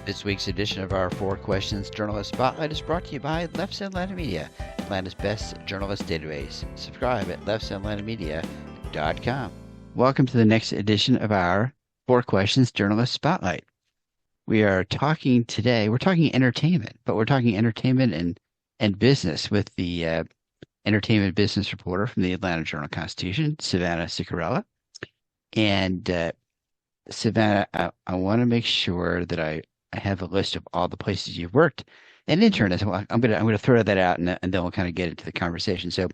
This week's edition of our Four Questions Journalist Spotlight is brought to you by Leff Savannah Media, Atlanta's best journalist database. Subscribe at leffsavannahmedia.com. Welcome to the next edition of our Four Questions Journalist Spotlight. We're talking entertainment, but we're talking entertainment and business with the entertainment business reporter from the Atlanta Journal-Constitution, Savannah Sicurella. And Savannah, I want to make sure that I have a list of all the places you've worked and interned. So I'm gonna throw that out and then we'll kind of get into the conversation. So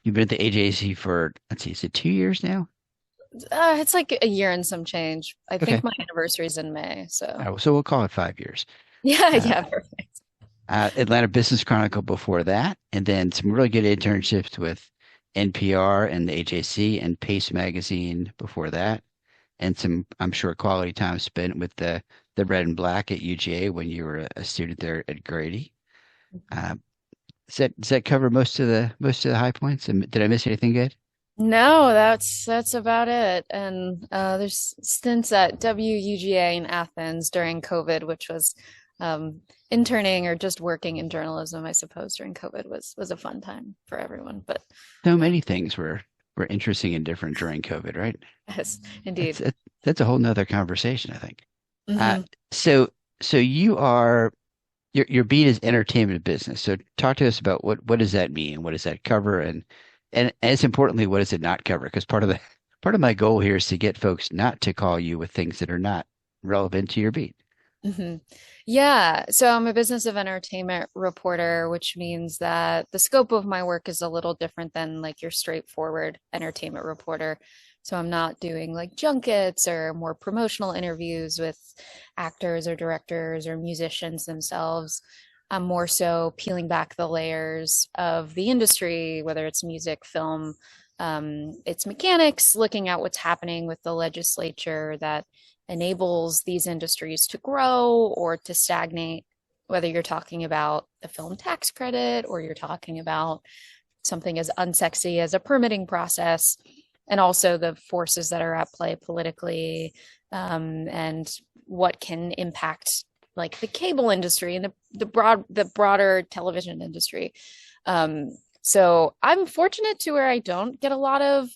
you've been at the AJC for, let's see, is it 2 years now? It's like a year and some change. I Okay. think my anniversary is in May, All so right, so we'll call it 5 years. yeah, Uh, yeah, perfect. Atlanta Business Chronicle before that, and then some really good internships with NPR and the AJC and Pace Magazine before that, and some, I'm sure, quality time spent with the Red and Black at UGA when you were a student there at Grady. Uh, does that cover most of the high points? And did I miss anything good? No, that's about it. And there's stints at WUGA in Athens during COVID, which was interning or just working in journalism, I suppose, during COVID was a fun time for everyone. But So yeah, many things were interesting and different during COVID, right? yes, That's indeed. that's a whole nother conversation, I think. Uh, hmm so so you are your beat is entertainment business. So talk to us about what does that mean? What does that cover? And as importantly, what does it not cover? Because part of my goal here is to get folks not to call you with things that are not relevant to your beat. hmm Yeah, so I'm a business of entertainment reporter, which means that the scope of my work is a little different than like your straightforward entertainment reporter. So I'm not doing like junkets or more promotional interviews with actors or directors or musicians themselves. I'm more so peeling back the layers of the industry, whether it's music, film, its mechanics, looking at what's happening with the legislature that enables these industries to grow or to stagnate, whether you're talking about the film tax credit or you're talking about something as unsexy as a permitting process, and also the forces that are at play politically, and what can impact like the cable industry and the broader television industry. So I'm fortunate to where I don't get a lot of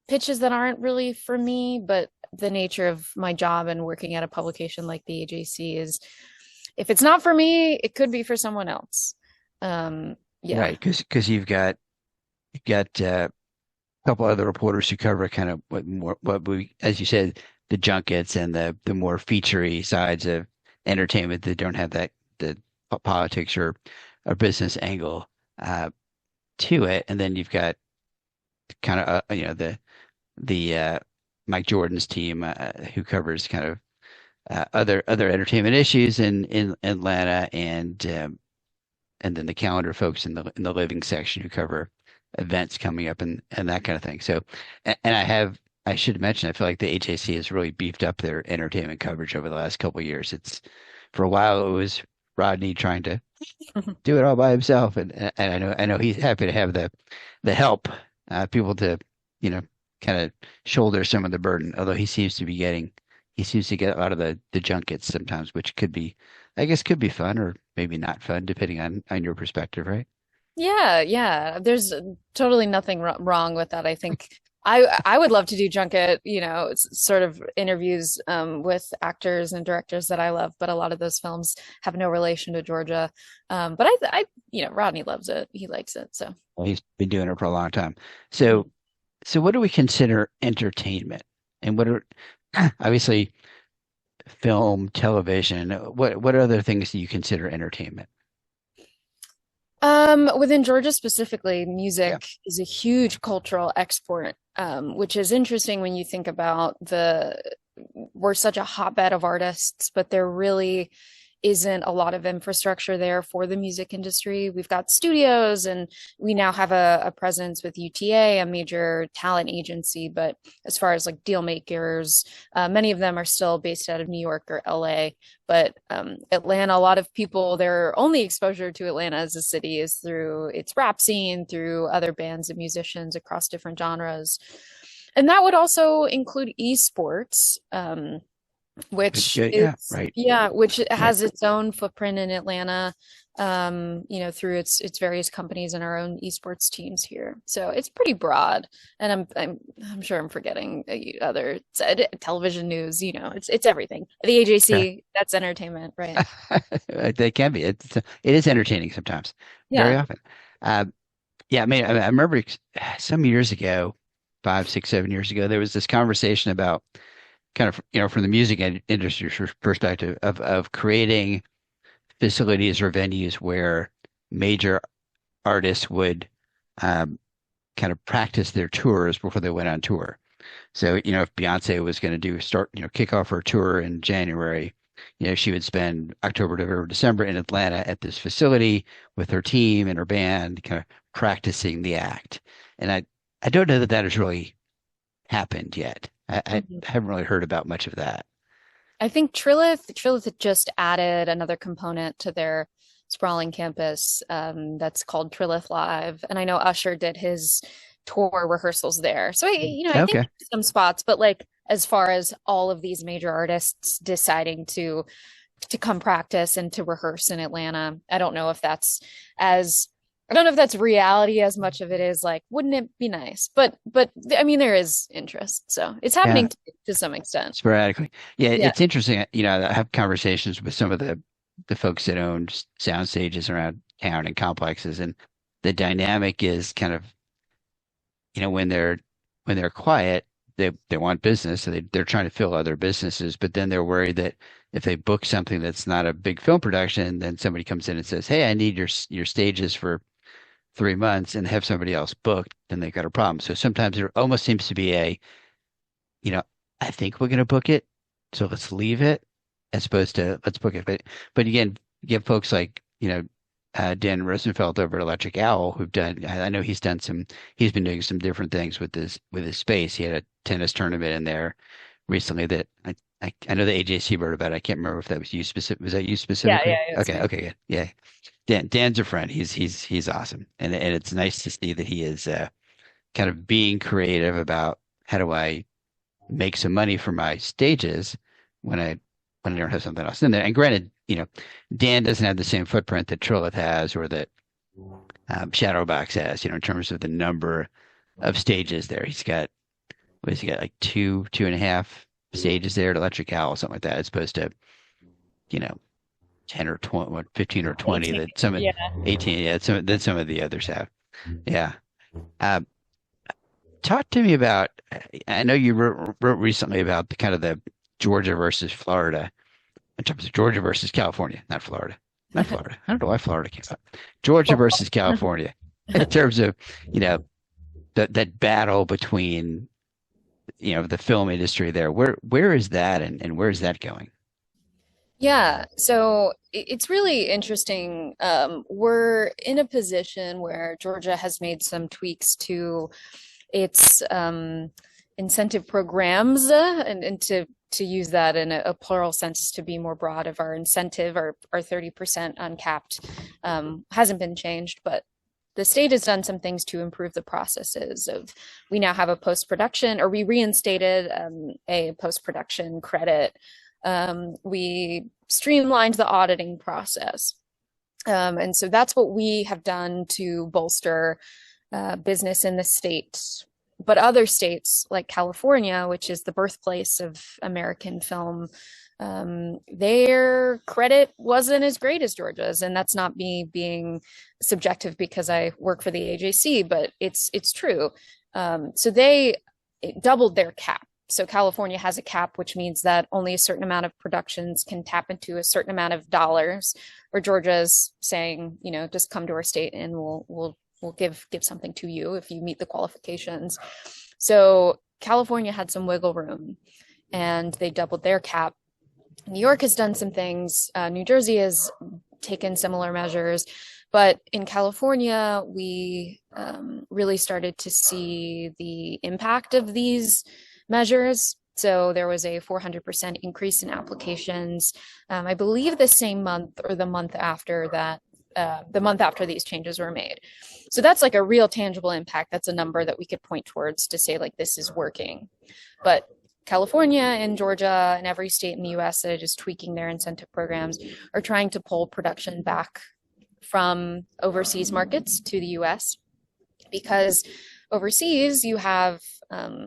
pitches that aren't really for me, but the nature of my job and working at a publication like the AJC is if it's not for me, it could be for someone else. Yeah. Right, because you've got a couple other reporters who cover kind of what we, as you said, the junkets and the more featurey sides of entertainment that don't have the politics or business angle uh, to it. And then you've got kind of the Mike Jordan's team who covers kind of other entertainment issues in Atlanta, and then the calendar folks in the living section who cover events coming up and that kind of thing. So, and I should mention, I feel like the HAC has really beefed up their entertainment coverage over the last couple of years. It's for a while it was Rodney trying to do it all by himself, and I know he's happy to have the help, people to you know kind of shoulder some of the burden. Although he seems to get a lot of the junkets sometimes, which could be, I guess, could be fun or maybe not fun depending on your perspective, right? Yeah, yeah. There's totally nothing wrong with that. I think I would love to do junket, sort of interviews with actors and directors that I love, but a lot of those films have no relation to Georgia. But Rodney loves it. He likes it. So Well, he's been doing it for a long time. So what do we consider entertainment? And what are obviously film, television? What other things do you consider entertainment? Within Georgia specifically, Yeah. music is a huge cultural export, which is interesting when you think about we're such a hotbed of artists, but there really isn't a lot of infrastructure there for the music industry. We've got studios and we now have a presence with UTA, a major talent agency. But as far as like deal makers, many of them are still based out of New York or LA. But Atlanta, a lot of people, their only exposure to Atlanta as a city is through its rap scene, through other bands and musicians across different genres. And that would also include esports. which Good. Yeah, is right. yeah, which Right. has its own footprint in Atlanta, through its various companies and our own esports teams here. So it's pretty broad, and I'm sure I'm forgetting other television news. It's everything. The Yeah. AJC, that's entertainment, right? They can be. It is entertaining sometimes, very Yeah. often. Uh, yeah, I mean, I remember some years ago, 5, 6, 7 years ago, there was this conversation about kind of, from the music industry perspective of creating facilities or venues where major artists would um, kind of practice their tours before they went on tour. So, if Beyonce was going to kick off her tour in January, she would spend October, November, December in Atlanta at this facility with her team and her band, kind of practicing the act. And I don't know that that has really happened yet. I Mhm. haven't really heard about much of that. I think Trilith had just added another component to their sprawling campus, that's called Trilith Live, and I know Usher did his tour rehearsals there. So I think Okay. some spots, but like as far as all of these major artists deciding to come practice and to rehearse in Atlanta, as I don't know if that's reality as much of it is like, wouldn't it be nice? But I mean, there is interest, so it's Yeah. happening to some extent. Sporadically. Yeah, Yeah. it's interesting. I have conversations with some of the folks that own sound stages around town and complexes, and the dynamic is kind of, when they're quiet, they want business, so they're trying to fill other businesses, but then they're worried that if they book something that's not a big film production, then somebody comes in and says, "Hey, I need your stages for 3 months," and have somebody else booked, then they've got a problem. So sometimes there almost seems to be you know, I think we're going to book it, so let's leave it as opposed to let's book it. But again, you get folks like, Dan Rosenfeld over at Electric Owl who've done. I know he's been doing some different things with his space. He had a tennis tournament in there recently that I know the AJC wrote about it. I can't remember if that was you specific. Was that you Yeah, specifically? yeah, it's Okay, me. okay, good. Yeah. Dan's a friend. He's awesome, and it's nice to see that he is kind of being creative about how do I make some money for my stages when I don't have something else in there. And granted, Dan doesn't have the same footprint that Trilith has or that Shadowbox has, in terms of the number of stages there. He's got what has he got, like two and a half stages there at Electric Owl, something like that, as opposed to, you know, 10 or 20, 15 or 20 18. that Yeah. 18, yeah, some of the others have. Yeah. Uh, Talk to me about, I know you wrote recently about the kind of the Georgia versus Florida in terms of Georgia versus California, not Florida. Not Florida. I don't know why Florida came up. Georgia Football. versus California in terms of, you know, that battle between, the film industry there. Where is that and where is that going? Yeah, so it's really interesting. We're in a position where Georgia has made some tweaks to its incentive programs, and to use that in a plural sense to be more broad of our incentive, our 30% uncapped, hasn't been changed, but the state has done some things to improve the processes of we now have a post-production, or we reinstated a post-production credit. We streamlined the auditing process. And so that's what we have done to bolster business in the state. But other states like California, which is the birthplace of American film, their credit wasn't as great as Georgia's, and that's not me being subjective because I work for the AJC, but it's true. So they doubled their cap. So California has a cap, which means that only a certain amount of productions can tap into a certain amount of dollars. Or Georgia's saying, just come to our state and we'll give something to you if you meet the qualifications. So California had some wiggle room, and they doubled their cap. New York has done some things. New Jersey has taken similar measures. But in California, we really started to see the impact of these measures. So there was a 400% increase in applications. I believe the same month or the month after these changes were made. So that's like a real tangible impact. That's a number that we could point towards to say, like, this is working. But California and Georgia and every state in the US that are just tweaking their incentive programs are trying to pull production back from overseas markets to the US because overseas you have uh,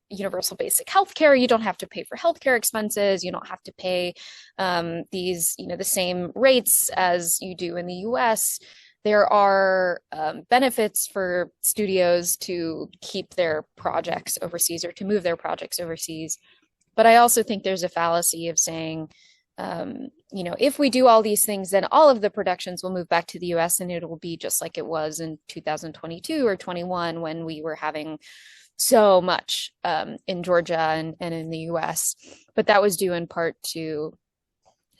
universal basic health care. You don't have to pay for healthcare expenses. You don't have to pay the same rates as you do in the US. There are benefits for studios to keep their projects overseas or to move their projects overseas. But I also think there's a fallacy of saying, if we do all these things, then all of the productions will move back to the US and it will be just like it was in 2022 or 21 when we were having so much in Georgia and in the US. But that was due in part to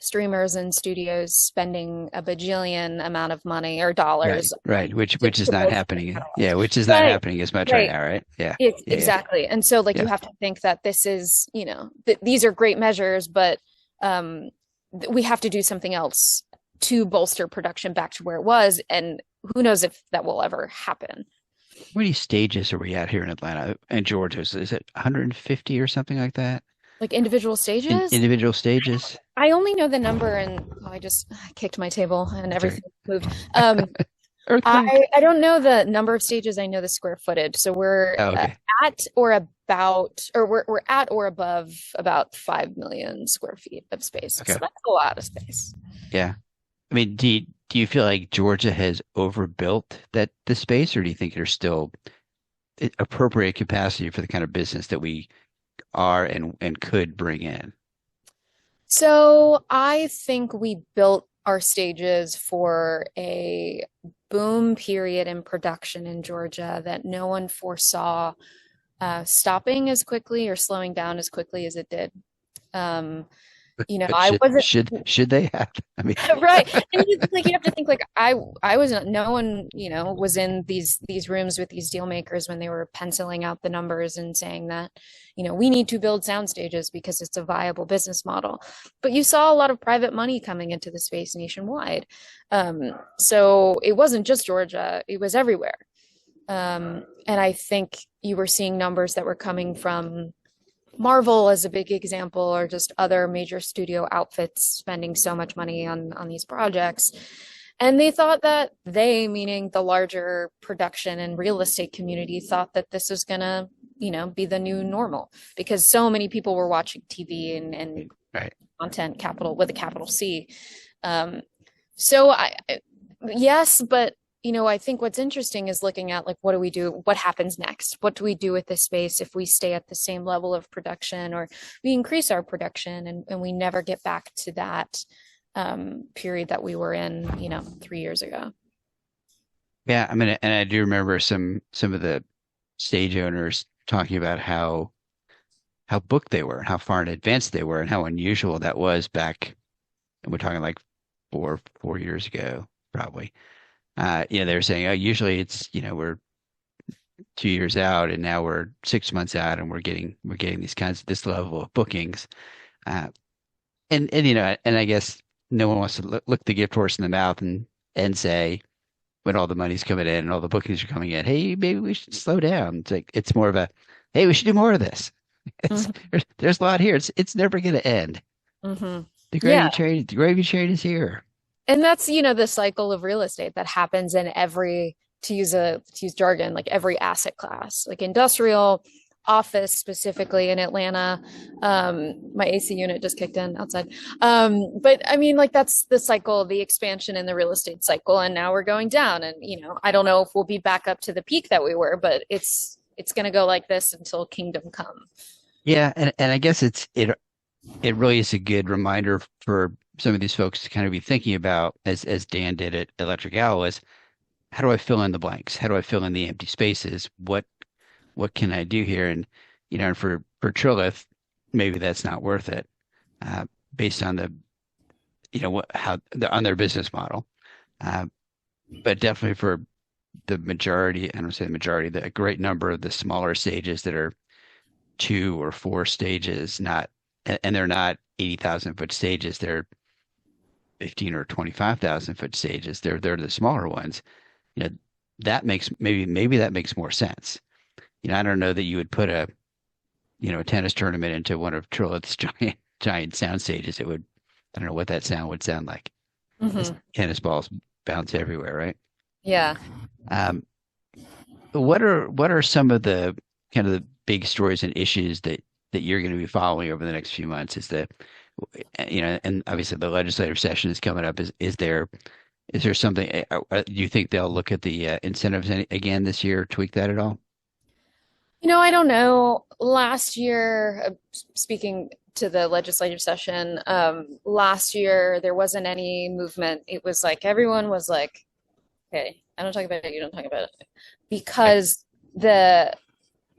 streamers and studios spending a bajillion amount of money or Right, dollars right. Which is to not bolster happening. catalogs. Yeah, which is not Right, happening as much right right. now, right? Yeah, yeah, yeah, Exactly. And so like you yeah. have to think that this is, these are great measures, but um, we have to do something else to bolster production back to where it was. And who knows if that will ever happen. How many stages are we at here in Atlanta and Georgia? Is it 150 or something like that? Like individual stages. Individual stages? I only know the number and I just kicked my table and Sorry. everything moved. Um, Earthquake. I don't know the number of stages. I know the square footage. So we're Oh, okay. at or about, or we're at or above about 5 million square feet of space. So Okay. that's a lot of space. Yeah. I mean, do you feel like Georgia has overbuilt the space, or do you think there's still appropriate capacity for the kind of business that we are and could bring in? So I think we built our stages for a boom period in production in Georgia that no one foresaw stopping as quickly or slowing down as quickly as it did. Um, But I wasn't should they have? I mean, right. And you have to think like I was not no one, was in these rooms with these deal makers when they were penciling out the numbers and saying that, we need to build sound stages because it's a viable business model. But you saw a lot of private money coming into the space nationwide. So it wasn't just Georgia, it was everywhere. And I think you were seeing numbers that were coming from Marvel as a big example, or just other major studio outfits spending so much money on these projects. And they thought that meaning the larger production and real estate community, thought that this was gonna, be the new normal because so many people were watching TV and right. content capital with a capital C. Um, so yes, but I think what's interesting is looking at like, what do we do? What happens next? What do we do with this space if we stay at the same level of production or we increase our production and we never get back to that period that we were in, 3 years ago? Yeah, I mean, and I do remember some of the stage owners talking about how booked they were, how far in advance they were, and how unusual that was back. And we're talking like four years ago, probably. They were saying, oh, usually it's, we're 2 years out, and now we're 6 months out, and we're getting this level of bookings. Uh, and I guess no one wants to look the gift horse in the mouth and say when all the money's coming in and all the bookings are coming in, hey, maybe we should slow down. It's more of a, hey, we should do more of this. It's Mm-hmm. there's a lot here. It's never going to end. Mm-hmm. The Yeah. gravy train is here. And that's, the cycle of real estate that happens in every, to use jargon, like every asset class, like industrial, office specifically in Atlanta. My AC unit just kicked in outside. But I mean, like that's the cycle, the expansion in the real estate cycle, and now we're going down. And I don't know if we'll be back up to the peak that we were, but it's going to go like this until kingdom come. Yeah, and I guess it really is a good reminder for some of these folks to kind of be thinking about, as Dan did at Electric Owl, is how do I fill in the blanks? How do I fill in the empty spaces? What can I do here? And and for Trilith, maybe that's not worth it, based on the on their business model. Uh, but definitely for the majority, I don't say the majority, the a great number of the smaller stages that are 2 or 4 stages, and they're not 80,000 foot stages. They're 15 or 25,000 foot stages. They're the smaller ones. You know, that makes maybe that makes more sense. I don't know that you would put a tennis tournament into one of Trilith's giant sound stages, it would, I don't know what that sound would sound like. As Hmm. tennis balls bounce everywhere, right? Yeah. Um, what are some of the kind of the big stories and issues that you're going to be following over the next few months? And obviously the legislative session is coming up. Is there something? Do you think they'll look at the incentives again this year, tweak that at all? I don't know. Last year, speaking to the legislative session, last year there wasn't any movement. It was like everyone was like, okay, I don't talk about it, you don't talk about it. Right. Because the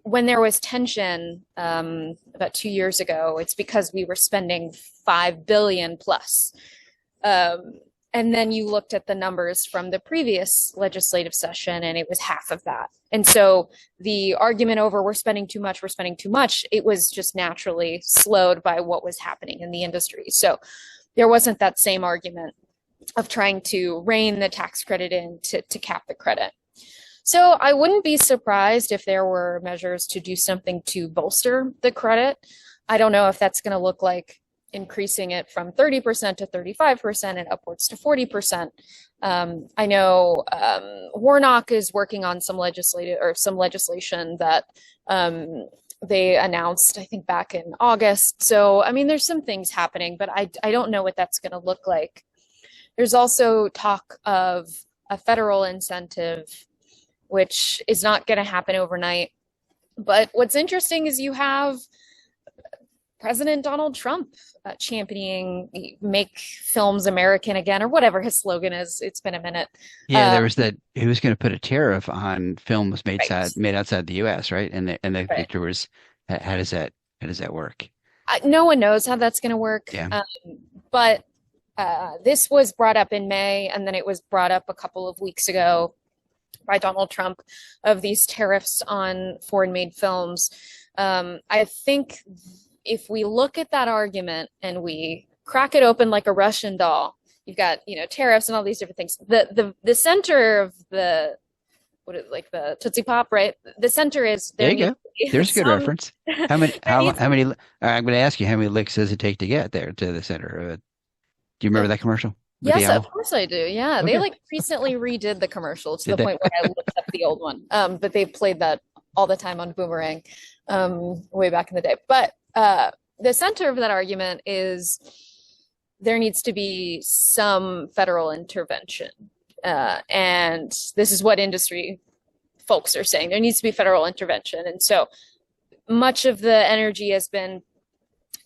when there was tension about 2 years ago, it's because we were spending 5 billion plus. Um, and then you looked at the numbers from the previous legislative session, and it was half of that. And so the argument over we're spending too much, it was just naturally slowed by what was happening in the industry. So there wasn't that same argument of trying to rein the tax credit in to cap the credit. So I wouldn't be surprised if there were measures to do something to bolster the credit. I don't know if that's going to look like increasing it from 30% to 35% and upwards to 40%. I know Warnock is working on some legislation that they announced, I think, back in August. So, I mean, there's some things happening, but I don't know what that's going to look like. There's also talk of a federal incentive, which is not going to happen overnight. But what's interesting is you have President Donald Trump championing "Make Films American Again" or whatever his slogan is. It's been a minute. Yeah, Uh, there was that he was going to put a tariff on films right, made outside the U.S., right? And the right. picture was how does that work? No one knows how that's going to work. Yeah. But this was brought up in May, and then it was brought up a couple of weeks ago by Donald Trump of these tariffs on foreign made films. I think if we look at that argument and we crack it open like a Russian doll, you've got, tariffs and all these different things. The center of like the Tootsie Pop, right? The center is There there you needs go. to be There's a good some reference. How many? there needs How many? I'm going to ask you how many licks does it take to get there to the center? Do you remember that commercial with the Yes, of owl? course I do. Yeah, they Okay. like recently redid the commercial to Did the they? point where I looked up the old one. But they played that all the time on Boomerang, way back in the day. But the center of that argument is there needs to be some federal intervention, and this is what industry folks are saying. There needs to be federal intervention, and so much of the energy has been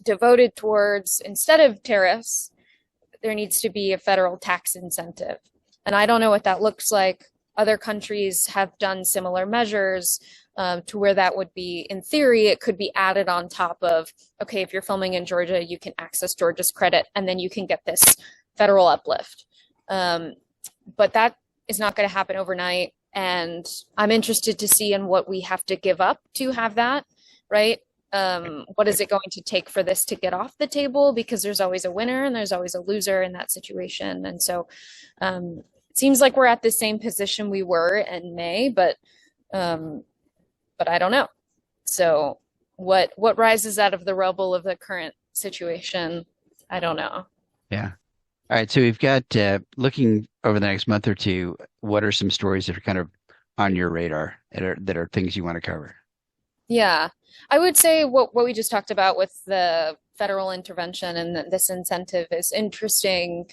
devoted towards instead of tariffs there needs to be a federal tax incentive. And I don't know what that looks like. Other countries have done similar measures to where that would be, in theory, it could be added on top of, okay, if you're filming in Georgia, you can access Georgia's credit and then you can get this federal uplift. But that is not going to happen overnight. And I'm interested to see in what we have to give up to have that, right? What is it going to take for this to get off the table? Because there's always a winner and there's always a loser in that situation. And so it seems like we're at the same position we were in May, but I don't know. So what rises out of the rubble of the current situation? I don't know. Yeah. All right. So we've got looking over the next month or two. What are some stories that are kind of on your radar that are things you want to cover? Yeah, I would say what we just talked about with the federal intervention and this incentive is interesting.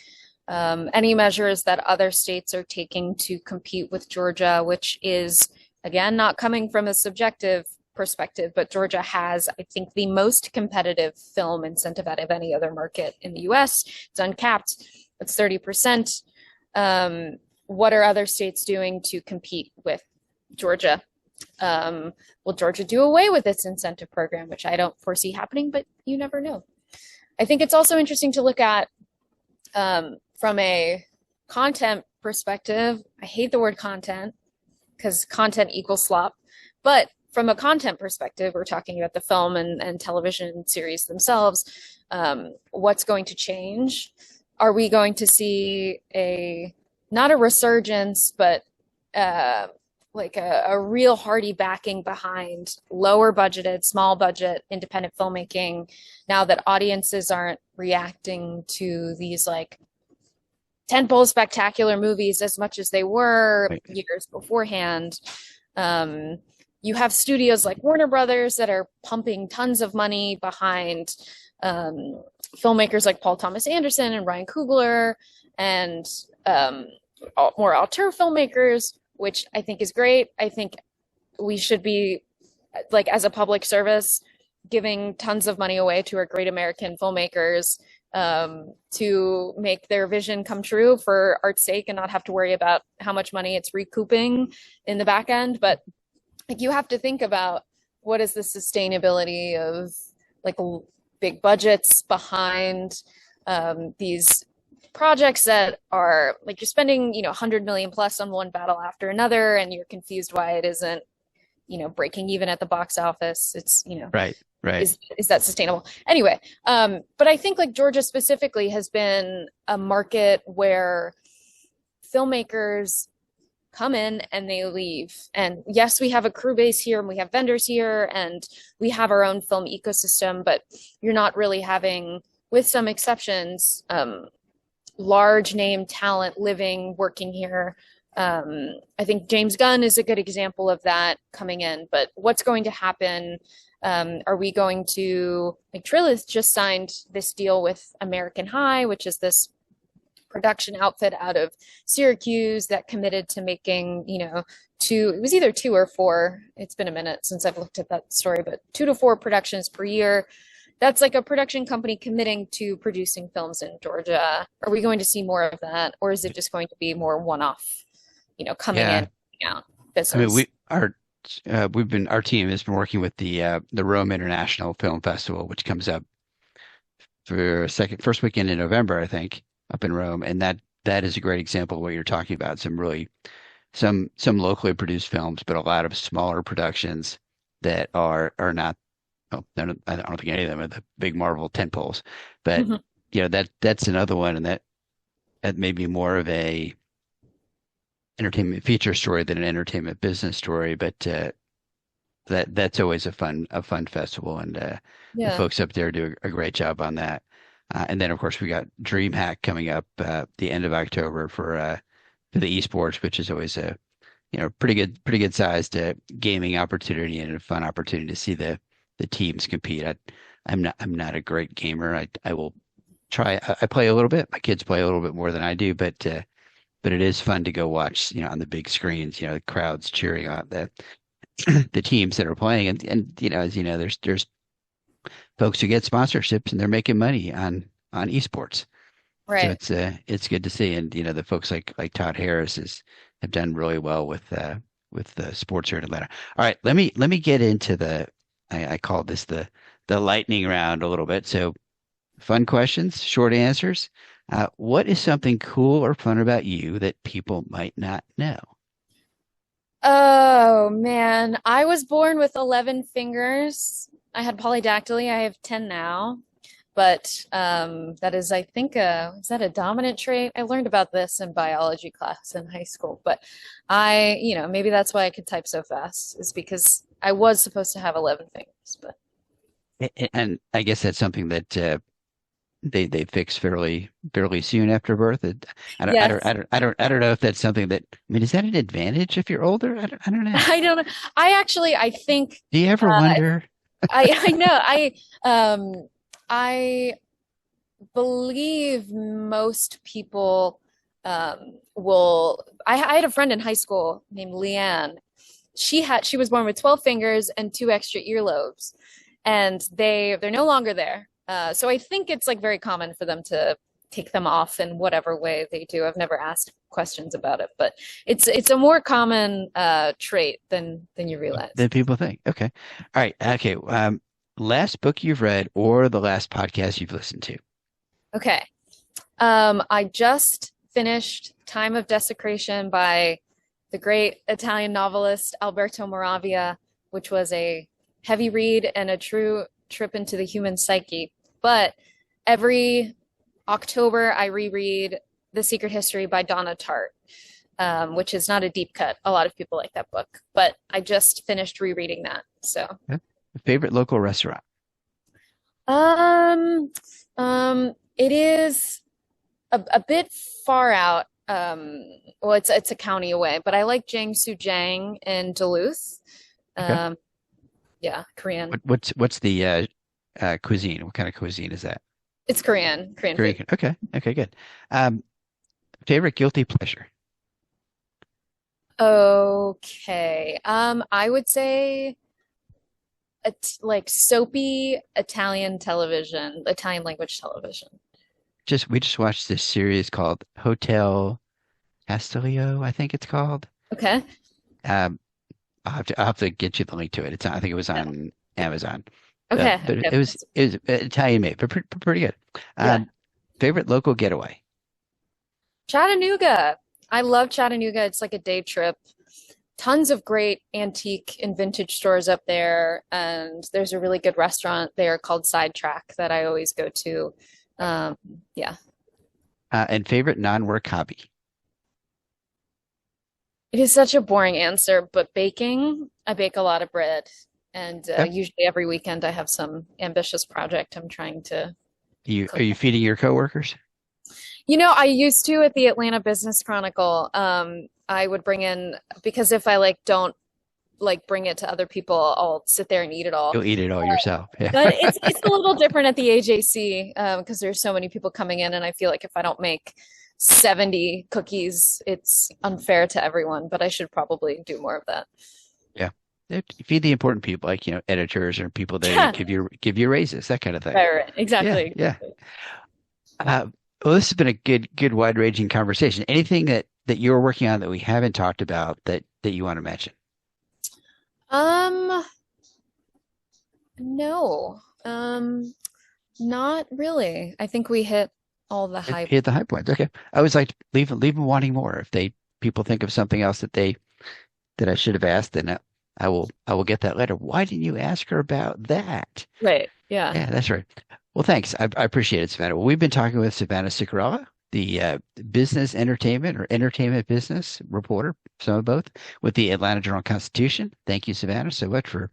Any measures that other states are taking to compete with Georgia, which is, again, not coming from a subjective perspective, but Georgia has, I think, the most competitive film incentive out of any other market in the US. It's uncapped, it's 30%. What are other states doing to compete with Georgia? Will Georgia do away with its incentive program, which I don't foresee happening, but you never know. I think it's also interesting to look at from a content perspective. I hate the word content because content equals slop, but from a content perspective, we're talking about the film and television series themselves. What's going to change? Are we going to see not a resurgence, but like a real hearty backing behind lower budgeted, small budget, independent filmmaking now that audiences aren't reacting to these like tentpole spectacular movies as much as they were Right. years beforehand. Um, you have studios like Warner Brothers that are pumping tons of money behind um, filmmakers like Paul Thomas Anderson and Ryan Coogler and um, more auteur filmmakers, which I think is great. I think we should be, like, as a public service, giving tons of money away to our great American filmmakers to make their vision come true for art's sake and not have to worry about how much money it's recouping in the back end. But like, you have to think about what is the sustainability of like big budgets behind these projects that are like you're spending 100 million plus on one battle after another, and you're confused why it isn't breaking even at the box office. It's Right. Right. is that sustainable anyway? But I think like Georgia specifically has been a market where filmmakers come in and they leave. And yes, we have a crew base here and we have vendors here and we have our own film ecosystem, but you're not really having, with some exceptions, large name talent living, working here. I think James Gunn is a good example of that coming in. But what's going to happen? Are we going to, like, Trilith just signed this deal with American High, which is this production outfit out of Syracuse that committed to making, it was either 2 or 4. It's been a minute since I've looked at that story, but 2 to 4 productions per year. That's like a production company committing to producing films in Georgia. Are we going to see more of that? Or is it just going to be more one-off, coming Yeah. in, out I mean, business? our team has been working with the Rome International Film Festival, which comes up for first weekend in November, I think, up in Rome, and that is a great example of what you're talking about. Some locally produced films, but a lot of smaller productions that are not. Oh, I don't think any of them are the big Marvel tentpoles, but Mhm. that's another one, and that may be more of a entertainment feature story than an entertainment business story, but that's always a fun festival, and the Yeah. folks up there do a great job on that. And then of course we got DreamHack coming up the end of October for the esports, which is always a pretty good sized gaming opportunity and a fun opportunity to see the teams compete. I'm not a great gamer. I will try. I play a little bit. My kids play a little bit more than I do, but it is fun to go watch, on the big screens, the crowds cheering on the teams that are playing. And as you know, there's folks who get sponsorships and they're making money on esports. So Right. it's good to see. And the folks like Todd Harris have done really well with the sports here in Atlanta. All right, let me get into I call this the lightning round a little bit. So fun questions, short answers. What is something cool or fun about you that people might not know? Oh man, I was born with 11 fingers. I had polydactyly. I have 10 now. But that is, I think, is that a dominant trait? I learned about this in biology class in high school, but maybe that's why I could type so fast, is because I was supposed to have 11 fingers, but And I guess that's something that they fix fairly soon after birth. I don't I don't yes, I don't I don't I don't know if that's something that, I mean, is that an advantage if you're older? I don't know. I don't know. I think Do you ever uh, wonder? I know I believe most people I had a friend in high school named Leanne. She was born with 12 fingers and 2 extra earlobes, and they're no longer there. So I think it's like very common for them to take them off in whatever way they do. I've never asked questions about it, but it's a more common trait than you realize. Than people think. Okay. All right. Okay. Last book you've read or the last podcast you've listened to? Okay. I just finished Time of Desecration by the great Italian novelist Alberto Moravia, which was a heavy read and a true trip into the human psyche. But every October, I reread The Secret History by Donna Tartt. which is not a deep cut. A lot of people like that book, but I just finished rereading that. So, Yeah. Favorite local restaurant? um, it is a bit far out. Well, it's a county away, but I like Jang in Duluth. Okay. Um, yeah, Korean. What's the cuisine? What kind of cuisine is that? It's Korean food. Korean. Okay. Okay, good. Um, Favorite guilty pleasure? Okay. I would say like soapy Italian television, Italian language television. We just watched this series called Hotel Castellio, I think it's called. Okay. Um, I'll have to get you the link to it. I think it was Yeah. on Amazon. Okay. But Okay. it was Italian made, but pretty good. Yeah. Um, Favorite local getaway? Chattanooga. I love Chattanooga. It's like a day trip. Tons of great antique and vintage stores up there. And there's a really good restaurant there called Sidetrack that I always go to. Um, yeah. And favorite non-work hobby? It is such a boring answer, but baking, I bake a lot of bread. And Okay. usually every weekend I have some ambitious project I'm trying to Are cook. you feeding your coworkers? I used to at the Atlanta Business Chronicle. I would bring in because if I like don't like bring it to other people, I'll sit there and eat it all. You'll eat it all yourself. Yeah. But it's a little different at the AJC because there's so many people coming in, and I feel like if I don't make 70 cookies, it's unfair to everyone. But I should probably do more of that. Yeah. Feed the important people, like, editors or people that Yeah, give you raises, that kind of thing. right, right. Yeah, Exactly. yeah. Uh, well, this has been a good wide-ranging conversation. Anything that you're working on that we haven't talked about that you want to mention? Um, no, not really. I think we hit all the hype. Hit the high points. Okay. I always like to leave them wanting more. If people think of something else that I should have asked, then I will get that letter. Why didn't you ask her about that? Right. Yeah. Yeah, that's right. Well, thanks. I appreciate it, Savannah. Well, we've been talking with Savannah Sicurella, the business entertainment or entertainment business reporter, some of both, with the Atlanta Journal-Constitution. Thank you, Savannah, so much for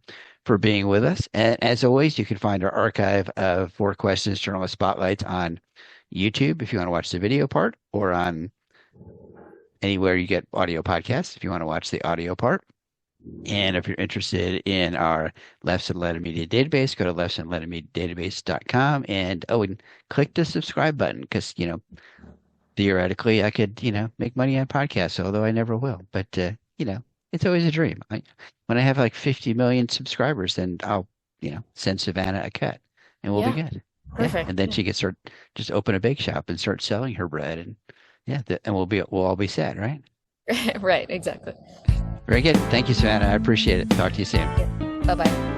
being with us. And as always, you can find our archive of Four Questions Journalist Spotlights on YouTube if you want to watch the video part, or on anywhere you get audio podcasts if you want to watch the audio part. And if you're interested in our Leff's and Letter Media database, go to leffsandlettermediadatabase.com and click the subscribe button because, theoretically I could, make money on podcasts, although I never will. But, it's always a dream. When I have like 50 million subscribers, then I'll, send Savannah a cut and we'll be Yeah. good. Yeah. Perfect. And then she can just open a bake shop and start selling her bread. And yeah, and we'll all be sad, right? Right. Exactly. Very good. Thank you, Savannah. I appreciate it. Talk to you soon. Bye bye.